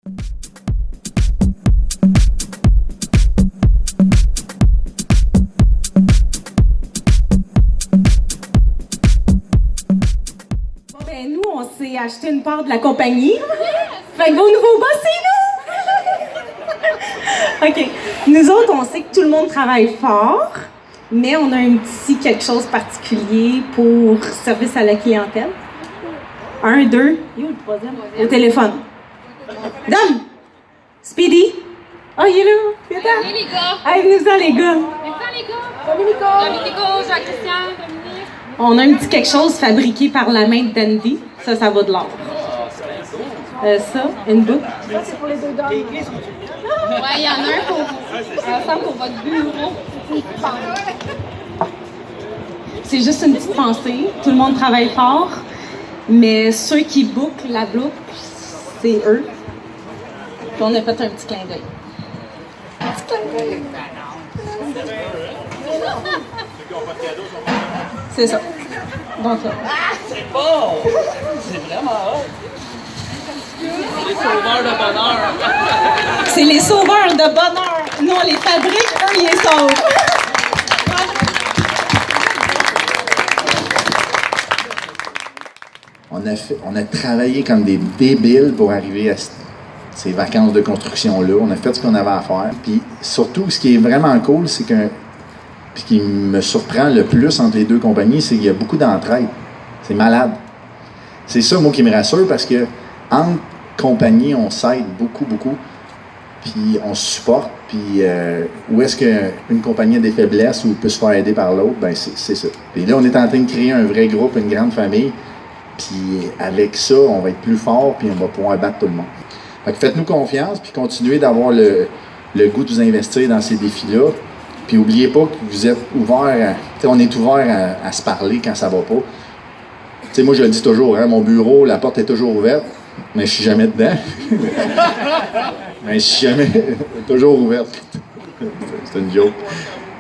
Bon, ben, nous, on s'est acheté une part de la compagnie. Fait que vos nouveaux boss, c'est nous! OK. Nous autres, on sait que tout le monde travaille fort, mais on a un petit quelque chose particulier pour service à la clientèle. 1, 2, il est où le troisième? Au téléphone. Dame! Speedy! Oh, il est là! Il est là! Salut les gars! Hey, venez-en, les gars! Venez-en les gars! Salut, Nico! Salut Nico, Jean-Christian, Dominique. On a un petit quelque chose fabriqué par la main de Dandy. Ça vaut de l'or. Ça, une boucle. Ça, c'est pour les deux dames. Ouais, il y en a un pour vous. Ça pour votre bureau. C'est juste une petite pensée. Tout le monde travaille fort, mais ceux qui bouclent la boucle, c'est eux. Puis on a fait un petit clin d'œil. Un petit clin d'œil. C'est ça. Donc là. C'est bon! C'est vraiment hot! Les sauveurs de bonheur! C'est les sauveurs de bonheur. Nous, on les fabrique, eux, ils les sauvent. On a travaillé comme des débiles pour arriver à ces vacances de construction-là. On a fait ce qu'on avait à faire. Puis surtout, ce qui est vraiment cool, c'est que, puis qui me surprend le plus entre les deux compagnies, c'est qu'il y a beaucoup d'entraide. C'est malade. C'est ça, moi, qui me rassure, parce que entre compagnies, on s'aide beaucoup, beaucoup. Puis on se supporte. Puis où est-ce qu'une compagnie a des faiblesses ou peut se faire aider par l'autre, ben c'est ça. Puis là, on est en train de créer un vrai groupe, une grande famille. Puis avec ça, on va être plus fort, puis on va pouvoir battre tout le monde. Fait que faites-nous confiance, puis continuez d'avoir le goût de vous investir dans ces défis-là. Puis n'oubliez pas que vous êtes ouvert, on est ouvert à se parler quand ça va pas. T'sais, moi, je le dis toujours, hein, mon bureau, la porte est toujours ouverte, mais je suis jamais dedans. Mais je suis jamais toujours ouverte. C'est une joke.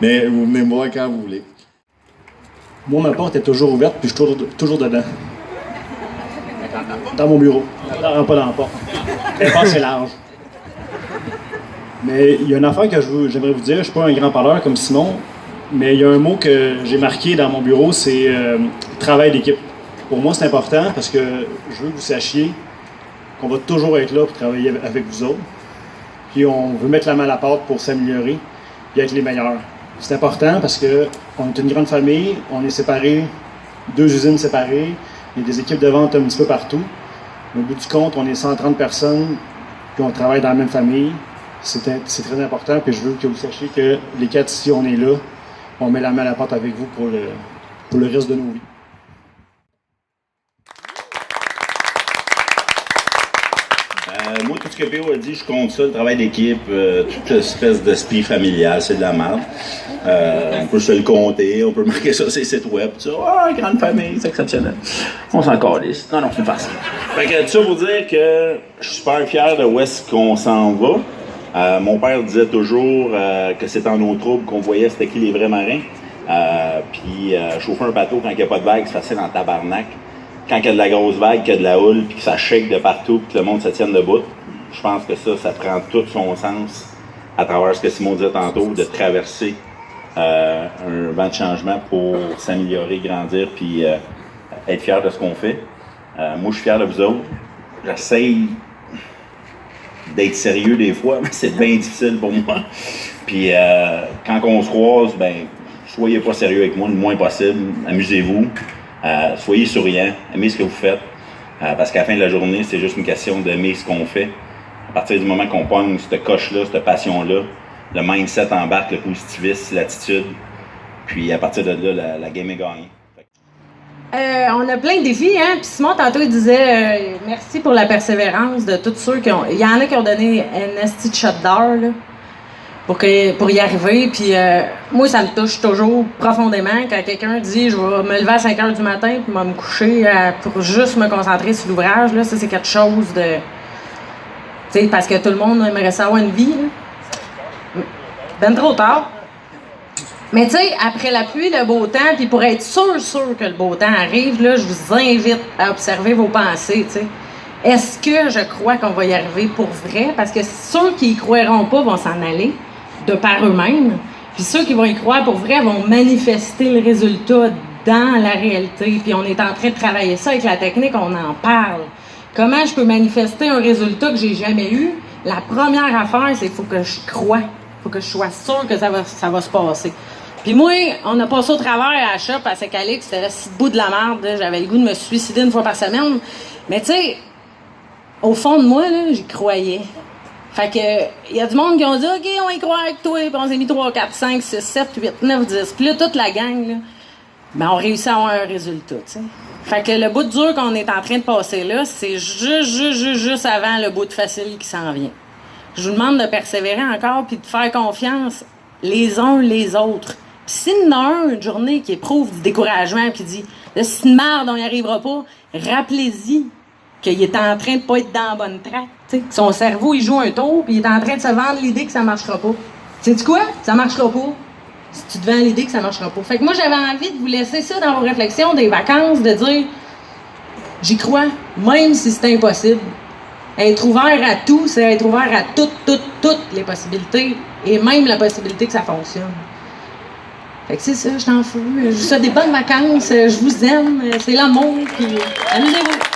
Mais vous venez me voir quand vous voulez. Moi, ma porte est toujours ouverte, puis je suis toujours dedans. Dans mon bureau. Pas dans la porte. Elle est pas assez large. Mais il y a une affaire que j'aimerais vous dire. Je suis pas un grand parleur comme Simon, mais il y a un mot que j'ai marqué dans mon bureau, c'est travail d'équipe. Pour moi, c'est important parce que je veux que vous sachiez qu'on va toujours être là pour travailler avec vous autres. Puis on veut mettre la main à la pâte pour s'améliorer et être les meilleurs. C'est important parce qu'on est une grande famille, on est séparés, 2 usines séparées, il y a des équipes de vente un petit peu partout. Mais au bout du compte, on est 130 personnes, puis on travaille dans la même famille. C'est très important, puis je veux que vous sachiez que les 4 ici, on est là, on met la main à la pâte avec vous pour le reste de nos vies. Moi, tout ce que P.O. a dit, je compte ça, le travail d'équipe, toute espèce d'esprit familial, c'est de la merde. On peut se le compter, on peut marquer ça sur les sites web, tout ça. Ah, grande famille, c'est exceptionnel. On s'en calisse. Non, c'est facile. Fait que tout ça pour dire que je suis super fier de où est-ce qu'on s'en va. Mon père disait toujours que c'est en eau trouble qu'on voyait c'était qui les vrais marins. Puis chauffer un bateau quand il n'y a pas de vague, c'est facile en tabarnak. Quand il y a de la grosse vague, qu'il y a de la houle, puis que ça shake de partout, puis que le monde se tienne debout, je pense que ça prend tout son sens à travers ce que Simon disait tantôt, de traverser un vent de changement pour s'améliorer, grandir, puis être fier de ce qu'on fait. Moi, je suis fier de vous autres. J'essaye d'être sérieux des fois, mais c'est bien difficile pour moi. Puis quand on se croise, ben, soyez pas sérieux avec moi le moins possible. Amusez-vous. Soyez souriants, aimez ce que vous faites, parce qu'à la fin de la journée, c'est juste une question d'aimer ce qu'on fait. À partir du moment qu'on pogne cette coche-là, cette passion-là, le mindset embarque, le positivisme, l'attitude, puis à partir de là, la game est gagnée. On a plein de défis, hein? Puis Simon, tantôt, il disait merci pour la persévérance de tous ceux qui ont... Il y en a qui ont donné un esti de shot d'heure, là, pour y arriver. Puis moi, ça me touche toujours profondément quand quelqu'un dit « Je vais me lever à 5 h du matin puis me coucher pour juste me concentrer sur l'ouvrage. » Là, ça, c'est quelque chose de... Tu sais, parce que tout le monde aimerait ça avoir une vie, là. Ben trop tard. Mais tu sais, après la pluie, le beau temps, puis pour être sûr que le beau temps arrive, là, je vous invite à observer vos pensées, tu sais. est-ce que je crois qu'on va y arriver pour vrai? Parce que ceux qui y croiront pas vont s'en aller de par eux-mêmes. Puis ceux qui vont y croire pour vrai vont manifester le résultat dans la réalité. Puis on est en train de travailler ça avec la technique, on en parle. Comment je peux manifester un résultat que j'ai jamais eu? La première affaire, c'est qu'il faut que je croie. Il faut que je sois sûre que ça va se passer. Puis moi, on a passé au travers à la shop à Saint-Calix, c'était le bout de la merde. J'avais le goût de me suicider 1 fois par semaine. Mais tu sais, au fond de moi, là, j'y croyais. Fait que, il y a du monde qui ont dit, OK, on va y croire avec toi. Puis on s'est mis 3, 4, 5, 6, 7, 8, 9, 10. Puis là, toute la gang, là, ben, on réussit à avoir un résultat, tu sais. Fait que le bout dur qu'on est en train de passer là, c'est juste avant le bout de facile qui s'en vient. Je vous demande de persévérer encore puis de faire confiance les uns les autres. Puis s'il y en a un, une journée qui éprouve du découragement puis qui dit « Là, c'est une merde, on n'y arrivera pas », rappelez-y qu'il est en train de pas être dans la bonne traque. T'sais. Son cerveau, il joue un tour puis il est en train de se vendre l'idée que ça marchera pas. Sais-tu quoi? Ça marchera pas. Si tu te vends l'idée que ça marchera pas. Fait que moi, j'avais envie de vous laisser ça dans vos réflexions des vacances, de dire « J'y crois, même si c'est impossible ». Être ouvert à tout, c'est être ouvert à toutes les possibilités, et même la possibilité que ça fonctionne. Fait que c'est ça, je t'en fous. Je vous souhaite des bonnes vacances, je vous aime, c'est l'amour, puis amusez-vous.